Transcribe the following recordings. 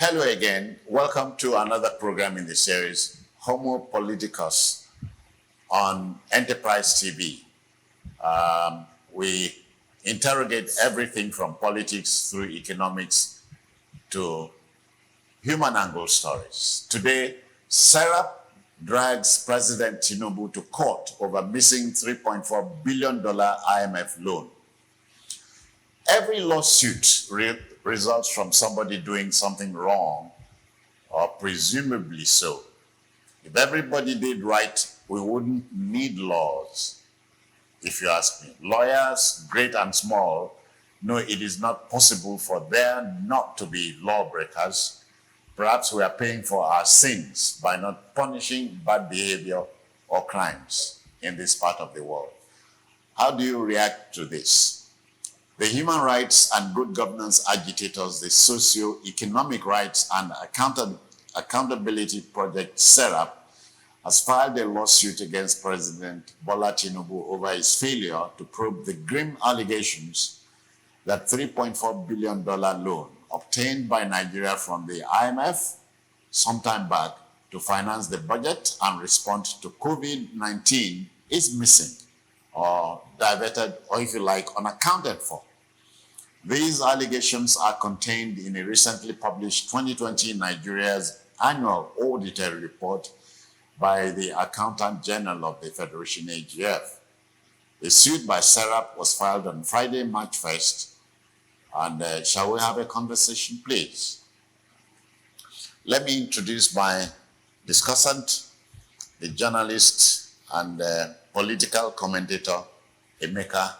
Hello again. Welcome to another program in the series, Homo Politicus, on Enterprise TV. We interrogate everything from politics through economics to human angle stories. Today, Serap drags President Tinubu to court over missing $3.4 billion IMF loan. Every lawsuit results from somebody doing something wrong, or presumably so. If everybody did right, we wouldn't need laws, if you ask me. Lawyers, great and small, know it is not possible for there not to be lawbreakers. Perhaps we are paying for our sins by not punishing bad behavior or crimes in this part of the world. How do you react to this? The human rights and good governance agitators, the socio-economic rights and accountability project SERAP, has filed a lawsuit against President Bola Tinubu over his failure to probe the grim allegations that $3.4 billion loan obtained by Nigeria from the IMF sometime back to finance the budget and respond to COVID-19 is missing, or diverted, or if you like, unaccounted for. These allegations are contained in a recently published 2020 Nigeria's annual auditory report by the Accountant General of the Federation, AGF. The suit by Serap was filed on Friday, March 1st. And shall we have a conversation, please? Let me introduce my discussant, the journalist and political commentator, Emeka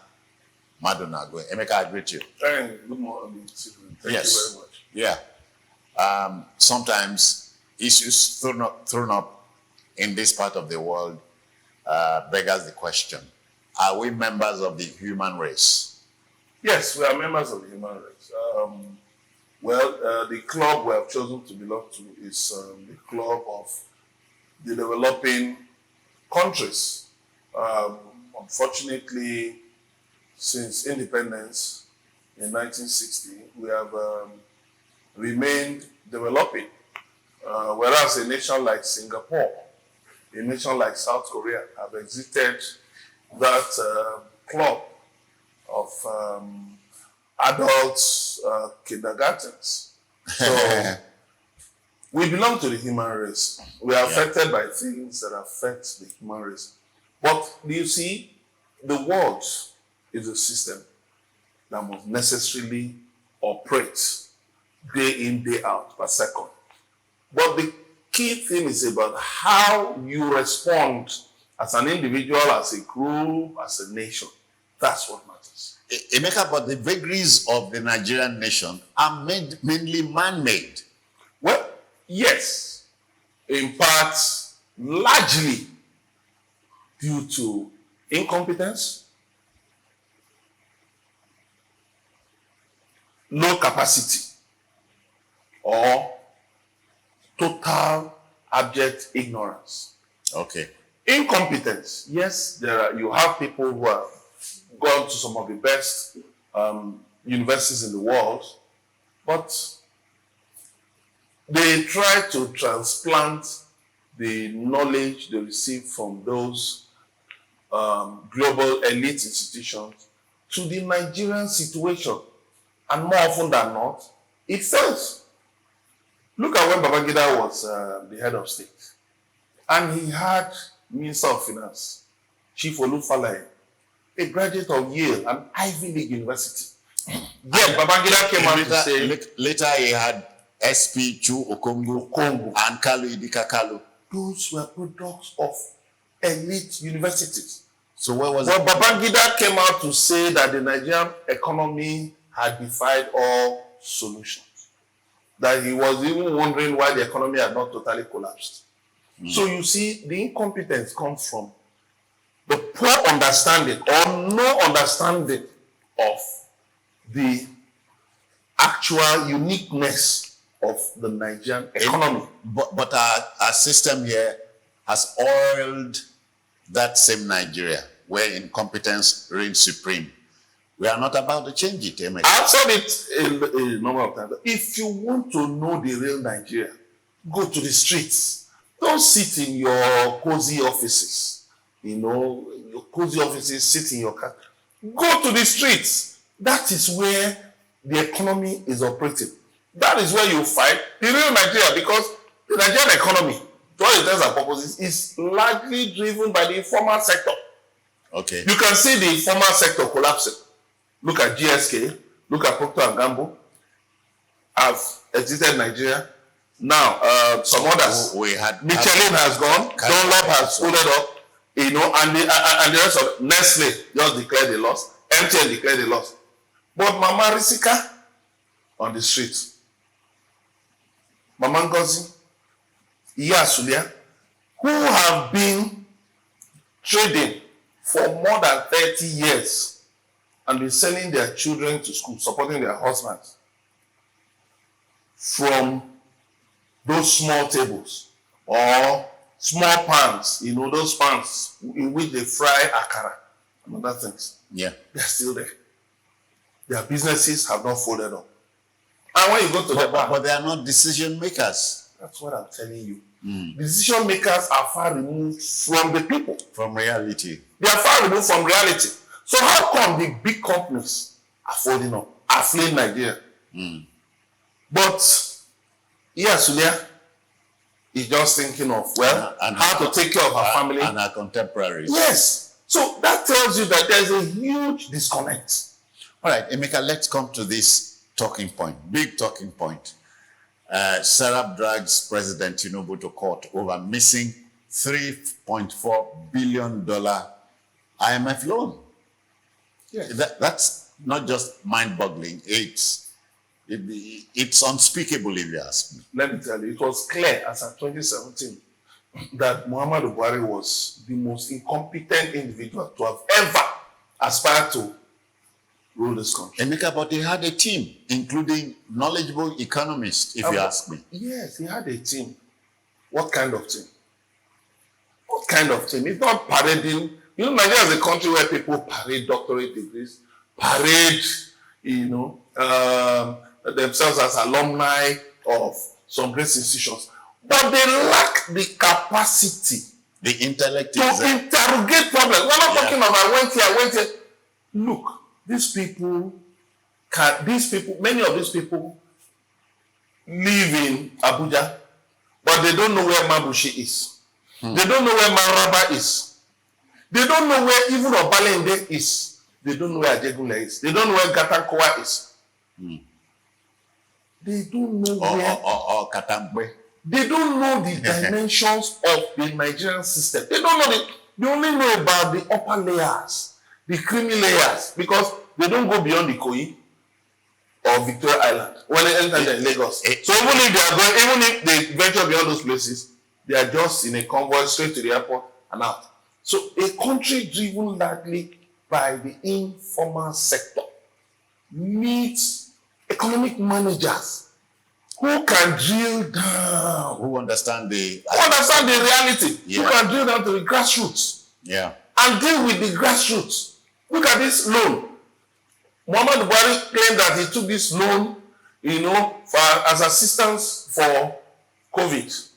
Madunago. Emeka, I greet you. Good morning, Stephen. Thank you very much. Yeah. Sometimes issues thrown up in this part of the world beggars the question, are we members of the human race? Yes, we are members of the human race. The club we have chosen to belong to is the club of the developing countries. Unfortunately, since independence in 1960, we have remained developing. Whereas a nation like Singapore, a nation like South Korea have exited that club of adults kindergartens. So we belong to the human race. We are affected by things that affect the human race. But you see, the world is a system that must necessarily operate day in, day out, per second. But the key thing is about how you respond as an individual, as a group, as a nation. That's what matters. Emeka, but the vagaries of the Nigerian nation are mainly man-made. Well, yes, in part, largely due to incompetence, low capacity, or total abject ignorance. Okay. Incompetence, yes, you have people who have gone to some of the best universities in the world, but they try to transplant the knowledge they receive from those global elite institutions to the Nigerian situation. And more often than not, it fails. Look at when Babangida was the head of state. And he had Minister of Finance, Chief Olufalaye, a graduate of Yale, an Ivy League university. Then Babangida came out to say... Later he had SP Chu Okongo and Kalu Idika Kalu. Those were products of elite universities. So where was But Babangida came out to say that the Nigerian economy had defied all solutions. That he was even wondering why the economy had not totally collapsed. So you see, the incompetence comes from the poor understanding or no understanding of the actual uniqueness of the Nigerian economy. But our system here has oiled that same Nigeria, where incompetence reigns supreme. We are not about to change it, Emeka. I've said it a number of times. If you want to know the real Nigeria, go to the streets. Don't sit in your cozy offices. Your cozy offices, sit in your car. Go to the streets. That is where the economy is operating. That is where you find the real Nigeria, because the Nigerian economy, to all intents and purposes, is largely driven by the informal sector. Okay. You can see the informal sector collapsing. Look at GSK, look at Procter & Gamble, have exited Nigeria. Now, some others, Michelin has gone, Dunlop has folded up, and the rest of Nestle just declared a loss, MTN declared a loss. But Mama Risika on the streets, Mama Ngozi, Iya Sulia, who have been trading for more than 30 years and been sending their children to school, supporting their husbands from those small tables or small pans, those pans in which they fry akara and other things. Yeah. They're still there. Their businesses have not folded up. And when you go to but they are not decision makers. That's what I'm telling you. The decision makers are far removed from the people. From reality. They are far removed from reality. So how come the big companies are folding up, are fleeing Nigeria? But Iya Sulia is just thinking of, how to take care of her family. And her contemporaries. Yes. So that tells you that there's a huge disconnect. All right, Emeka, let's come to this talking point, big talking point. Serap drags President Tinubu to court over missing $3.4 billion IMF loan. Yes. That's not just mind-boggling. It's unspeakable, if you ask me. Let me tell you, it was clear as of 2017 that Muhammadu Buhari was the most incompetent individual to have ever aspired to rule this country. Emeka, but he had a team, including knowledgeable economists, if you ask me. Yes, he had a team. What kind of team? What kind of team? It's not parading. Nigeria is a country where people parade doctorate degrees, parade, themselves as alumni of some great institutions. But they lack the capacity, the intellect to interrogate problems. We're not talking about I went here. Look, many of these people live in Abuja, but they don't know where Mabushi is. They don't know where Maraba is. They don't know where even Obalende is. They don't know where Ajegule is. They don't know where Gatankoa is. They don't know where... Or Katambwe. They don't know the dimensions of the Nigerian system. They don't know they only know about the upper layers, the creamy layers, because they don't go beyond the Koi or Victoria Island when they enter Lagos. So even if they venture beyond those places, they are just in a convoy straight to the airport and out. So a country driven largely by the informal sector needs economic managers who can drill down, who understand the reality, yeah. Who can drill down to the grassroots, and deal with the grassroots. Look at this loan. Muhammadu Buhari claimed that he took this loan, as assistance for COVID.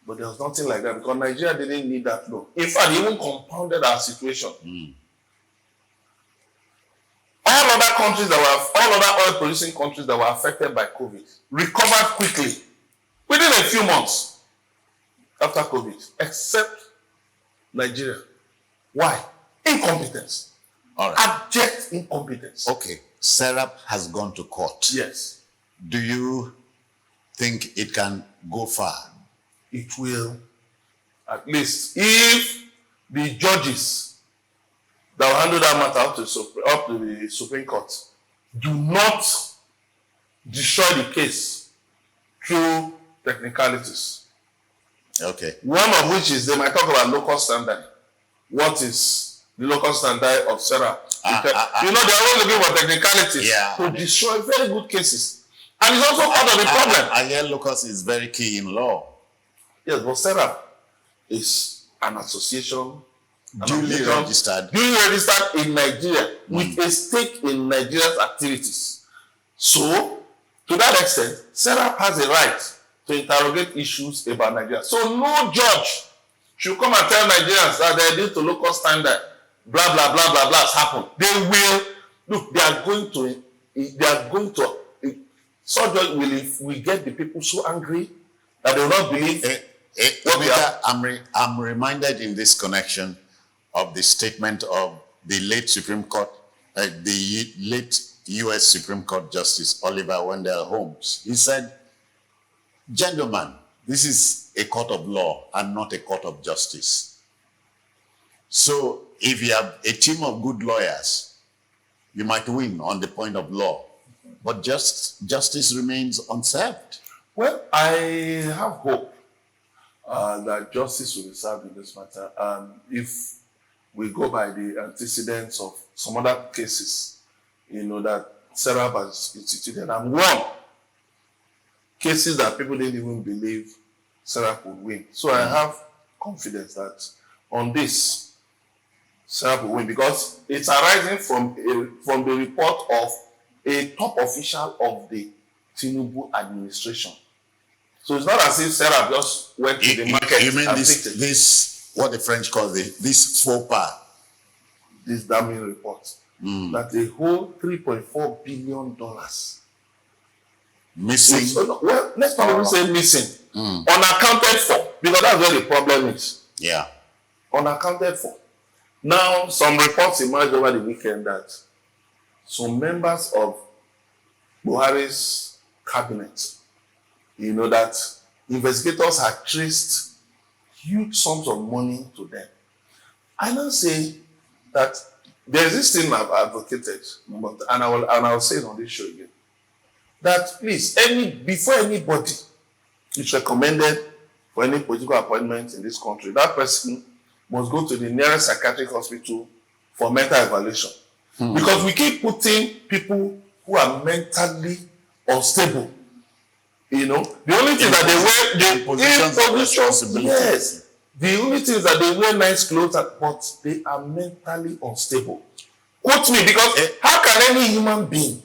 But there was nothing like that because Nigeria didn't need that loan. In fact, it even compounded our situation. All other oil producing countries that were affected by COVID recovered quickly within a few months after COVID, except Nigeria. Why? Incompetence. All right. Abject incompetence. Okay. Serap has gone to court. Yes. Do you think it can go far? It will, at least, if the judges that will handle that matter up to the Supreme Court do not destroy the case through technicalities. Okay. One of which is they might talk about local standard. What is the local standard of Serap? They're always looking for technicalities to destroy very good cases. And it's also part of the problem. I hear locus is very key in law. Yes, but Serap is an association Duly registered. Duly registered in Nigeria with a stake in Nigeria's activities. So, to that extent, Serap has a right to interrogate issues about Nigeria. So no judge should come and tell Nigerians that they need to local standard, blah, blah, blah, blah, blah, has happened. They will, look, they are going to, such judge will get the people so angry that they will not believe I'm reminded in this connection of the statement of the late Supreme Court, the late U.S. Supreme Court Justice Oliver Wendell Holmes. He said, "Gentlemen, this is a court of law and not a court of justice. So if you have a team of good lawyers, you might win on the point of law, but justice remains unserved." Well, I have hope that justice will be served in this matter. If we go by the antecedents of some other cases, that Serap has instituted and won, cases that people didn't even believe Serap would win. So I have confidence that on this, Serap will win, because it's arising from the report of a top official of the Tinubu administration. So it's not as if Serap just went to the market. You mean this what the French call this faux pas? This damning report. That the whole $3.4 billion missing. Well, let's not even say missing. Unaccounted for, because that's where the problem is. Yeah. Unaccounted for. Now, some reports emerged over the weekend that some members of Buhari's cabinet, that investigators had traced huge sums of money to them. I now say that there's this thing I've advocated, and I will say it on this show again, that please, before anybody is recommended for any political appointment in this country, that person must go to the nearest psychiatric hospital for mental evaluation. Because we keep putting people who are mentally unstable. The only thing that they wear, yes. The only thing is that they wear nice clothes, but they are mentally unstable. Quote me, because how can any human being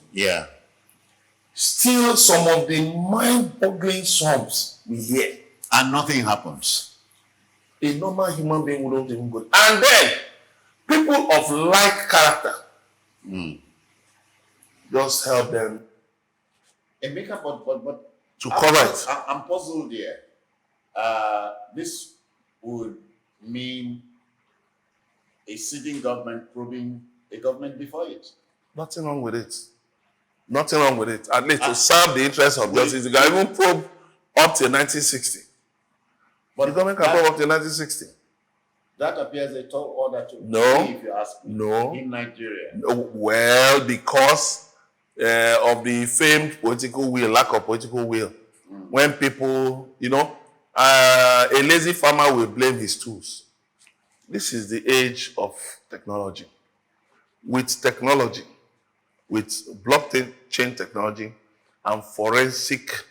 steal some of the mind-boggling sums we hear and nothing happens? A normal human being wouldn't even go. And then, people of like character just help them Emeka, but to cover it. I'm puzzled here. This would mean a sitting government probing a government before it. Nothing wrong with it. Nothing wrong with it. At least to serve the interests of justice, you can even probe up till 1960. But the government can probe up till 1960. That appears a tall order to No. if you ask me. No. In Nigeria. Well, because of the famed political will, lack of political will. When people, a lazy farmer will blame his tools. This is the age of technology. With technology, with blockchain technology and forensics,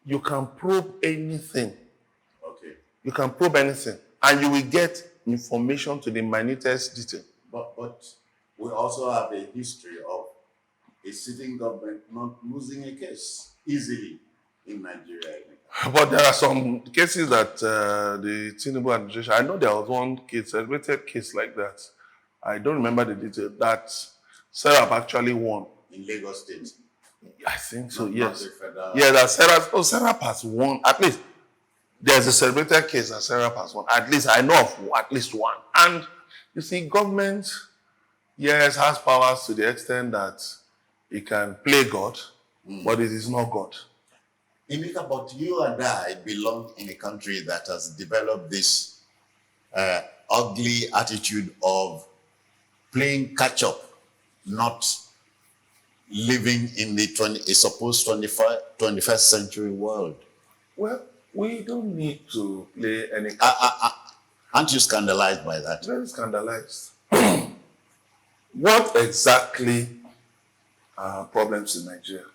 you can probe anything. Okay. You can probe anything, and you will get information to the minutest detail. But we also have a history of a sitting government not losing a case easily in Nigeria. But there are some cases that the Tinubu administration, I know there was one case, celebrated case like that. I don't remember the detail, that Serap actually won. In Lagos State. I think so, Not yes. the federal. Yeah, that Serap has won. At least there's a celebrated case that Serap has won. At least I know of at least one. And you see, government, yes, has powers to the extent that it can play God, but it is not God. Emeka, but you and I belong in a country that has developed this ugly attitude of playing catch-up, not living in a supposed 21st century world. Well, we don't need to play any Aren't you scandalized by that? Very scandalized. What exactly are problems in Nigeria?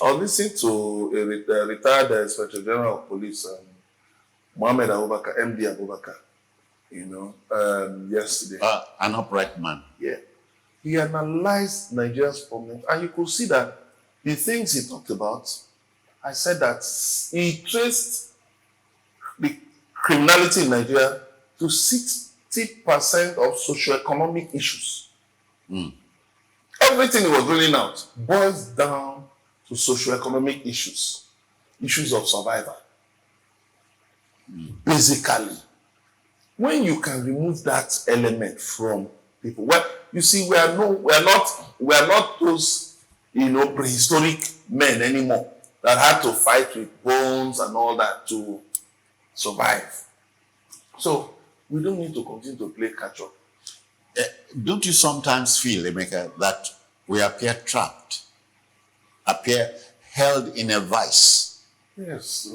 I was listening to a retired Inspector General of Police Mohammed Abubakar, MD Abubakar, yesterday. An upright man. Yeah. He analyzed Nigeria's problems, and you could see that the things he talked about, I said that he traced the criminality in Nigeria to 60% of socioeconomic issues. Everything he was rolling out boils down to socioeconomic issues of survival. Basically, when you can remove that element from people, well, you see, we are not those prehistoric men anymore that had to fight with bones and all that to survive. So we don't need to continue to play catch up. Don't you sometimes feel, Emeka, that we appear trapped, appear held in a vice? Yes,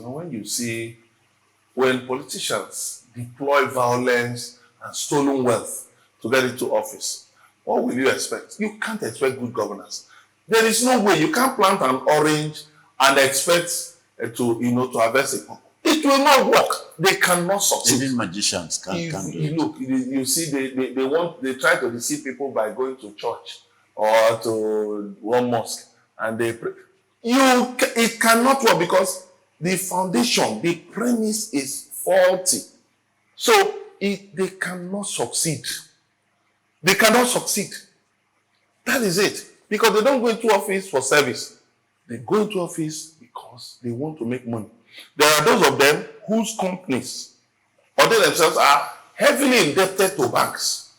when politicians deploy violence and stolen wealth to get into office, what will you expect? You can't expect good governance. There is no way you can't plant an orange and expect to harvest a purple. It will not work. They cannot succeed. Even magicians can't do it. Look, you see, they try to deceive people by going to church or to one mosque and they pray. It cannot work because the foundation, the premise is faulty. So they cannot succeed. They cannot succeed. That is it. Because they don't go into office for service. They go into office because they want to make money. There are those of them whose companies or they themselves are heavily indebted to banks.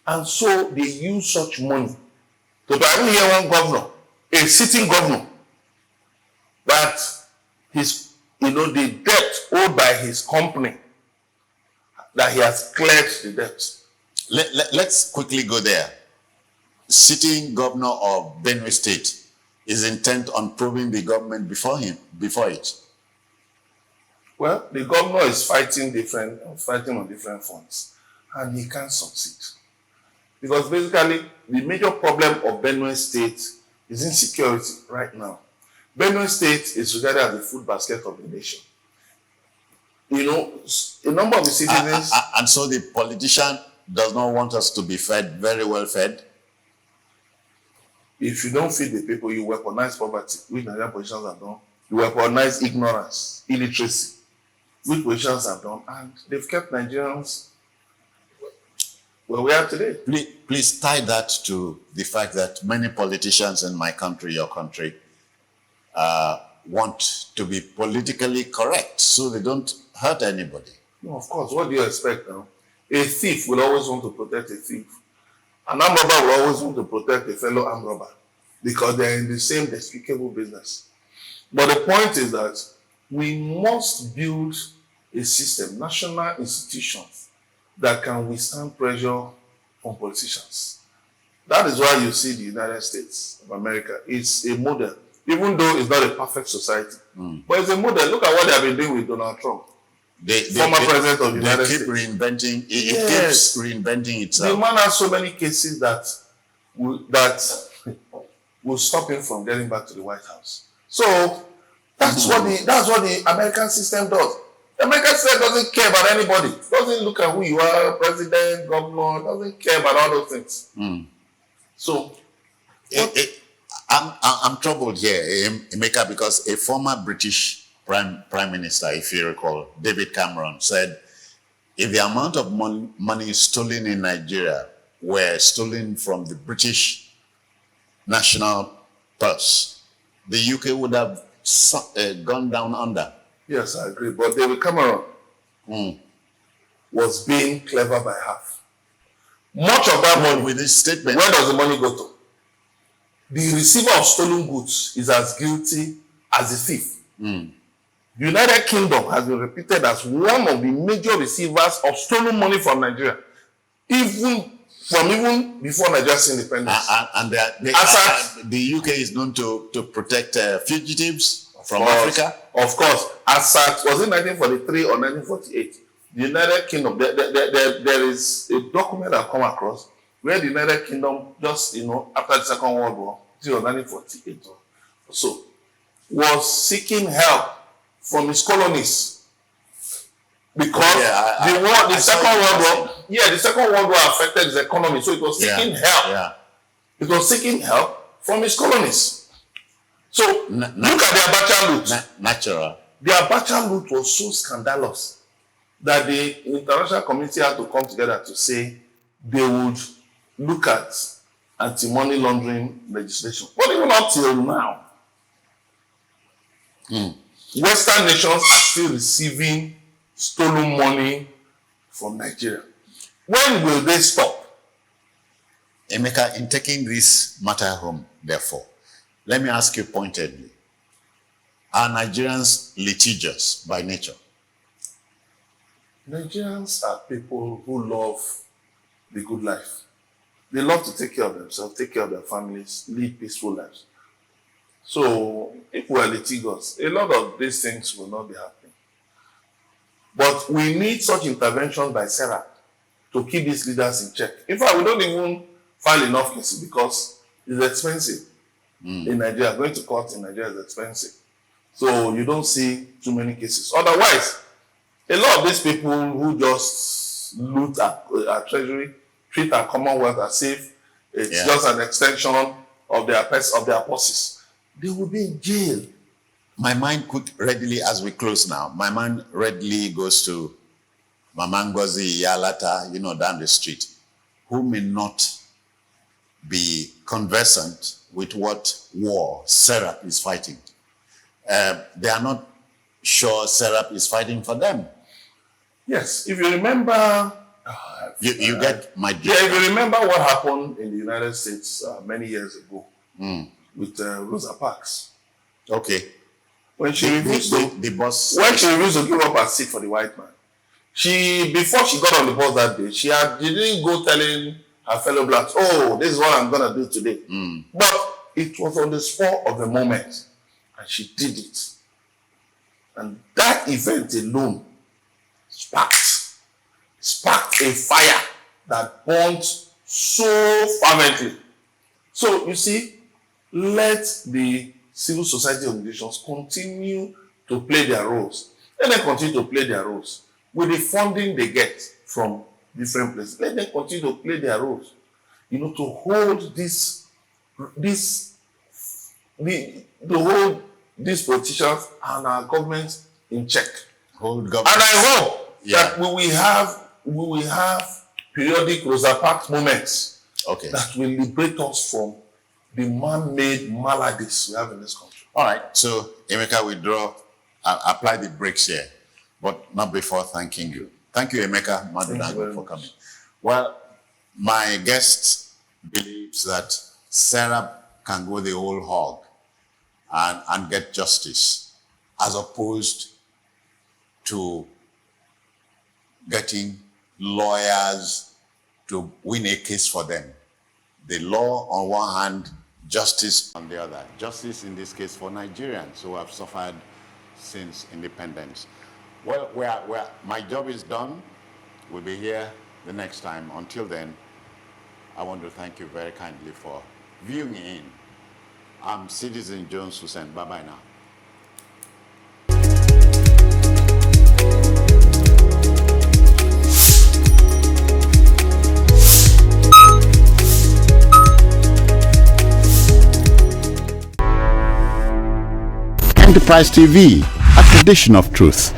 And so they use such money. So I even hear one governor, a sitting governor, that the debt owed by his company, that he has cleared the debt. Let's quickly go there. Sitting governor of Benue State is intent on proving the government before it. Well, the governor is fighting on different fronts, and he can't succeed. Because basically, the major problem of Benue State is insecurity right now. Benue State is regarded as the food basket of the nation. A number of the citizens... And so the politician does not want us to be fed, very well fed? If you don't feed the people, you weaponize poverty, which Nigerian politicians have done. You weaponize ignorance, illiteracy, which politicians have done. And they've kept Nigerians where we are today. Please tie that to the fact that many politicians in my country, your country, want to be politically correct so they don't hurt anybody. No, of course. What do you expect now? A thief will always want to protect a thief. An armed robber will always want to protect a fellow armed robber because they're in the same despicable business. But the point is that we must build a system, national institutions, that can withstand pressure from politicians. That is why you see the United States of America. It's a model, even though it's not a perfect society. But it's a model. Look at what they have been doing with Donald Trump. Former president of the United States. Reinventing. It keeps reinventing itself. The man has so many cases that will stop him from getting back to the White House. So that's what the American system does. The American system doesn't care about anybody. Doesn't look at who you are, president, governor. Doesn't care about all those things. So I'm troubled here, Emeka, because a former British Prime Minister, if you recall, David Cameron, said, if the amount of money stolen in Nigeria were stolen from the British national purse, the UK would have gone down under. Yes, I agree. But David Cameron was being clever by half. Much of that money, with this statement, where does the money go to? The receiver of stolen goods is as guilty as the thief. The United Kingdom has been reputed as one of the major receivers of stolen money from Nigeria, even before Nigeria's independence. And the UK is known to protect fugitives from Africa. Of course. As was it 1943 or 1948? The United Kingdom, there is a document I've come across where the United Kingdom, just after the Second World War, till 1948 or so, was seeking help from its colonies because the Second World War affected his economy, so it was seeking help. Yeah. It was seeking help from his colonies. So look at the Abacha loot. Natural. The Abacha loot was so scandalous that the international community had to come together to say they would look at anti-money laundering legislation. But even up till now, Western nations are still receiving stolen money from Nigeria. When will they stop? Emeka, in taking this matter home, therefore, let me ask you pointedly. Are Nigerians litigious by nature? Nigerians are people who love the good life. They love to take care of themselves, take care of their families, live peaceful lives. So if we are litigious, a lot of these things will not be happening. But we need such interventions by Sarah to keep these leaders in check. In fact, we don't even file enough cases because it's expensive. In Nigeria, going to court in Nigeria is expensive. So you don't see too many cases. Otherwise, a lot of these people who just loot our treasury, treat our commonwealth as if it's just an extension of their purses, they will be in jail. My mind could readily, as we close now, my mind readily goes to Mama Ngozi Iyalata, down the street, who may not be conversant with what war Serap is fighting. They are not sure Serap is fighting for them. Yes, if you remember... you get my drift. Yeah, if you remember what happened in the United States many years ago with Rosa Parks. Okay. When she refused when she refused to give up her seat for the white man, before she got on the bus that day, she didn't go telling her fellow blacks, oh, this is what I'm going to do today. But it was on the spur of the moment, and she did it. And that event alone sparked a fire that burned so fervently. So you see, let the civil society organizations continue to play their roles. Let them continue to play their roles. With the funding they get from different places, let them continue to play their roles. To hold these politicians and our government in check. Hold government. And I hope that we will have periodic Rosa Parks moments that will liberate us from the man-made maladies we have in this country. All right. So, Emeka, apply the brakes here, but not before thanking you. Thank you, Emeka Madunago, for coming. Well, my guest believes that Sarah can go the whole hog and get justice, as opposed to getting lawyers to win a case for them. The law on one hand, justice on the other. Justice in this case for Nigerians who have suffered since independence. Well, my job is done. We'll be here the next time. Until then, I want to thank you very kindly for viewing in. I'm Citizen Jones Hussein. Bye-bye now. Enterprise TV, a tradition of truth.